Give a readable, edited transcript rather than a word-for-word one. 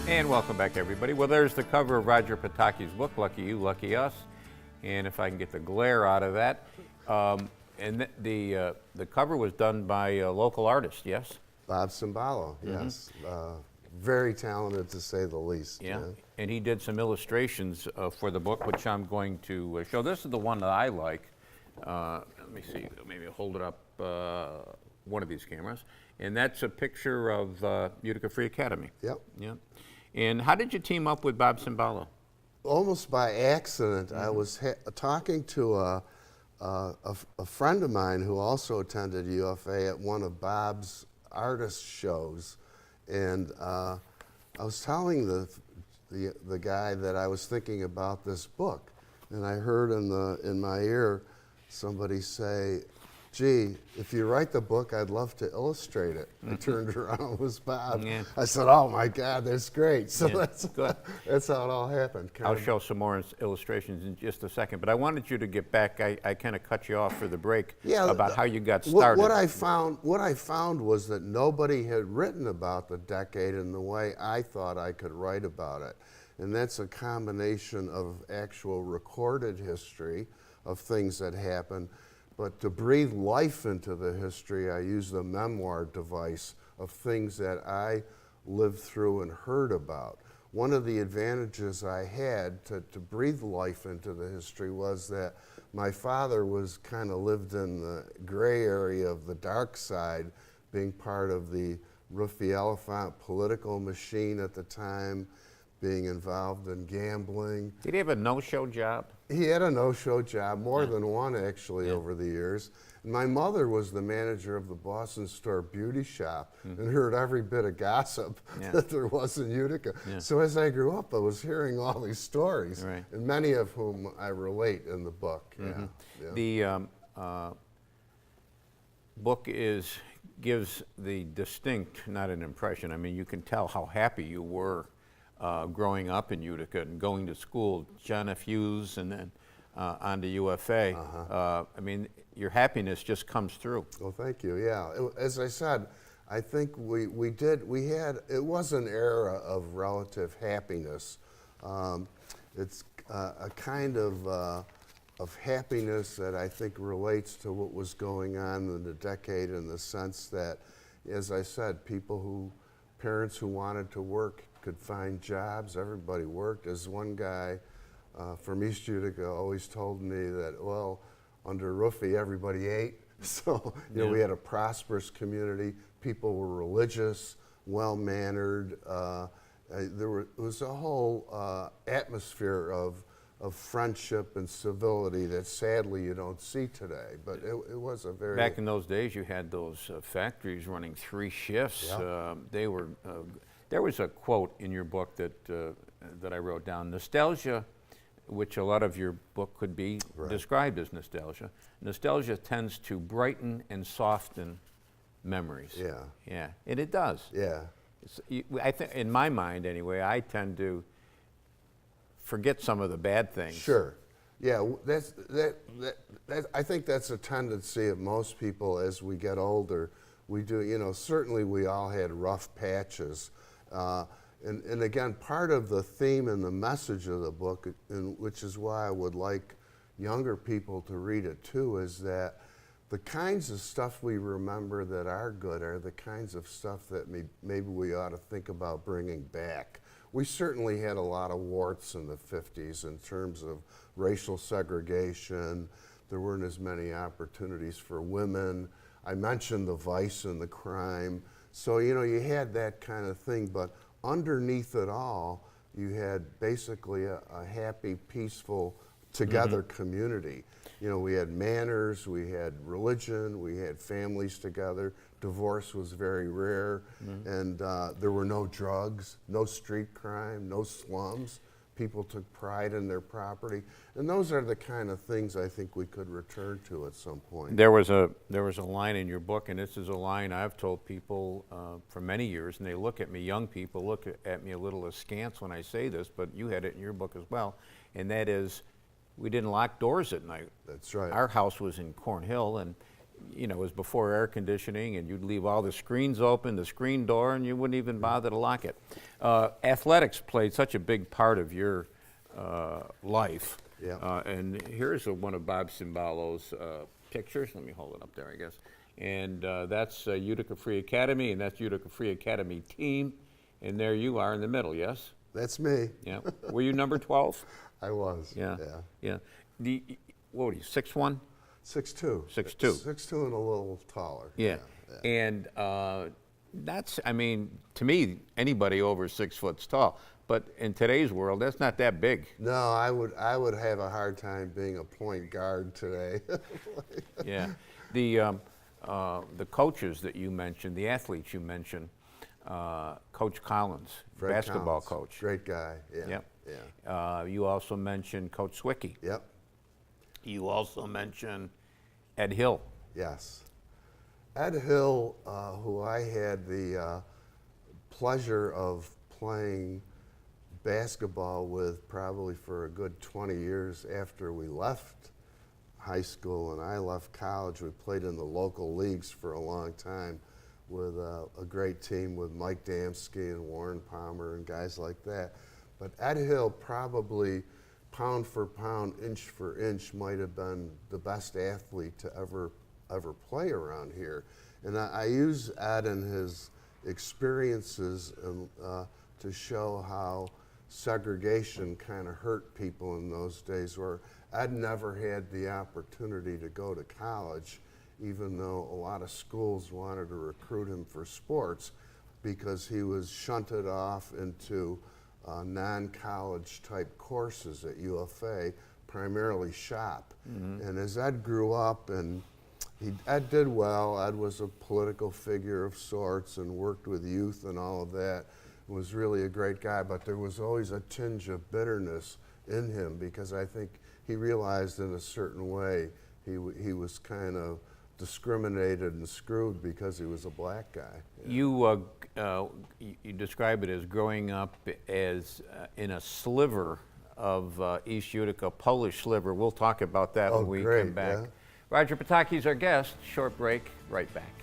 And welcome back, everybody. Well, there's the cover of Rodger Potocki's book, Lucky You, Lucky Us. And if I can get the glare out of that. The cover was done by a local artist, yes? Bob Cimballo, yes. Very talented, to say the least. Yeah. And he did some illustrations for the book, which I'm going to show. This is the one that I like. Let me see, maybe I'll hold it up, one of these cameras. And that's a picture of Utica Free Academy. Yep. Yeah. And how did you team up with Bob Cimballo? Almost by accident. I was talking to a friend of mine who also attended UFA at one of Bob's artist shows, and I was telling the guy that I was thinking about this book, and I heard in my ear somebody say, "Gee, if you write the book, I'd love to illustrate it." I turned around, it was Bob. Yeah. I said, "Oh my God, that's great." So that's how it all happened. I'll show some more illustrations in just a second, but I wanted you to get back. I kind of cut you off for the break about how you got started. What I found was that nobody had written about the decade in the way I thought I could write about it. And that's a combination of actual recorded history of things that happened. But to breathe life into the history, I used the memoir device of things that I lived through and heard about. One of the advantages I had to breathe life into the history was that my father was kind of lived in the gray area of the dark side, being part of the Ruffy Elephant political machine at the time, being involved in gambling. Did he have a no-show job? He had a no-show job, more than one actually over the years. And my mother was the manager of the Boston Store Beauty Shop and heard every bit of gossip that there was in Utica. So as I grew up, I was hearing all these stories, and many of whom I relate in the book. The book gives the distinct, not an impression, I mean, you can tell how happy you were growing up in Utica and going to school, John F. Hughes, and then on to UFA. I mean, your happiness just comes through. Well, thank you. Yeah, as I said, I think it was an era of relative happiness. It's a kind of happiness that I think relates to what was going on in the decade, in the sense that, as I said, parents who wanted to work could find jobs. Everybody worked. As one guy from East Utica always told me that, well, under Ruffy, everybody ate. So, we had a prosperous community. People were religious, well-mannered. There was a whole atmosphere of friendship and civility that sadly you don't see today. But it was a very... Back in those days, you had those factories running 3 shifts. They were... There was a quote in your book that I wrote down: nostalgia, which a lot of your book could be described as nostalgia. Nostalgia tends to brighten and soften memories. Yeah, and it does. Yeah. I think, in my mind anyway, I tend to forget some of the bad things. Sure. Yeah, I think that's a tendency of most people as we get older. We do, certainly we all had rough patches. And again, part of the theme and the message of the book, which is why I would like younger people to read it too, is that the kinds of stuff we remember that are good are the kinds of stuff that maybe we ought to think about bringing back. We certainly had a lot of warts in the 50s in terms of racial segregation. There weren't as many opportunities for women. I mentioned the vice and the crime. So, you had that kind of thing, but underneath it all, you had basically a happy, peaceful, together community. We had manners, we had religion, we had families together. Divorce was very rare, and there were no drugs, no street crime, no slums. People took pride in their property, and those are the kind of things I think we could return to at some point. There was a line in your book, and this is a line I've told people for many years, and they look at me, young people look at me a little askance when I say this, but you had it in your book as well, and that is, we didn't lock doors at night. That's right. Our house was in Cornhill, and you know, it was before air conditioning, and you'd leave all the screens open, the screen door, and you wouldn't even bother to lock it. Athletics played such a big part of your life. Yeah. And here's one of Bob Cimbalo's pictures. Let me hold it up there, I guess. And that's Utica Free Academy, and that's Utica Free Academy team. And there you are in the middle, yes? That's me. Yeah. Were you number 12? I was. Yeah. Yeah. Yeah. What were you, 6'1"? 6'2". 6'2". 6'2" and a little taller. Yeah. Yeah. And that's, I mean, to me, anybody over 6 foot's tall. But in today's world, that's not that big. No, I would have a hard time being a point guard today. Yeah. The coaches that you mentioned, the athletes you mentioned, Coach Collins, Fred basketball Collins, coach. great guy. Yeah. Yep. Yeah. You also mentioned Coach Swicky. Yep. You also mentioned Ed Hill. Yes. Ed Hill, who I had the pleasure of playing basketball with probably for a good 20 years after we left high school and I left college. We played in the local leagues for a long time with a great team with Mike Damsky and Warren Palmer and guys like that. But Ed Hill probably pound for pound, inch for inch might have been the best athlete to ever play around here. And I use Ed and his experiences to show how segregation kind of hurt people in those days, where Ed never had the opportunity to go to college, even though a lot of schools wanted to recruit him for sports, because he was shunted off into non-college type courses at UFA, primarily shop. Mm-hmm. And as Ed grew up, and Ed did well, Ed was a political figure of sorts and worked with youth and all of that, was really a great guy, but there was always a tinge of bitterness in him, because I think he realized in a certain way he was kind of discriminated and screwed because he was a black guy. You describe it as growing up as in a sliver of East Utica, Polish sliver. We'll talk about that when we come back. Yeah. Rodger Potocki is our guest. Short break, right back.